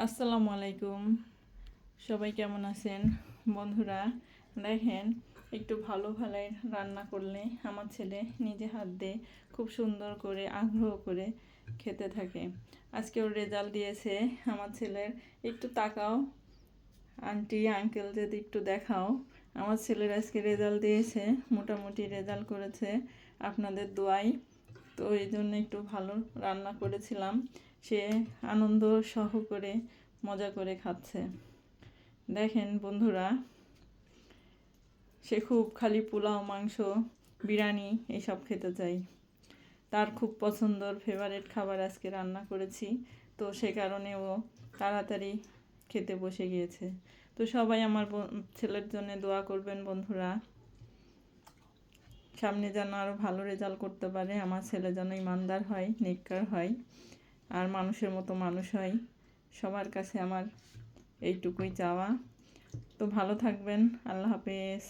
আসসালামু আলাইকুম। সবাই কেমন আছেন বন্ধুরা? দেখেন, একটু ভালো ভালো রান্না করলে আমার ছেলে নিজে হাত দিয়ে খুব সুন্দর করে আগ্রহ করে খেতে থাকে। আজকে ওর রেজাল্ট দিয়েছে আমার ছেলের। একটু তাকাও আন্টি আঙ্কেল, যদি একটু দেখাও। আমার ছেলের আজকে রেজাল্ট দিয়েছে, মোটামুটি রেজাল্ট করেছে আপনাদের দোয়ায়। তো এই জন্য একটু ভালো রান্না করেছিলাম। সে আনন্দ সহ করে মজা করে খাচ্ছে। দেখেন বন্ধুরা, সে খুব খালি পোলাও, মাংস, বিরিয়ানি এইসব খেতে চাই। তার খুব পছন্দর ফেভারিট খাবার আজকে রান্না করেছি, তো সে কারণে ও তাড়াতাড়ি খেতে বসে গিয়েছে। তো সবাই আমার ছেলের জন্য দোয়া করবেন বন্ধুরা, সামনে যেন আরও ভালো রেজাল্ট করতে পারে। আমার ছেলে যেন ইমানদার হয়, নেককার হয়, আর মানুষের মতো মানুষ হয়। সবার কাছে আমার এইটুকুই চাওয়া। তো ভালো থাকবেন। আল্লাহ হাফেজ।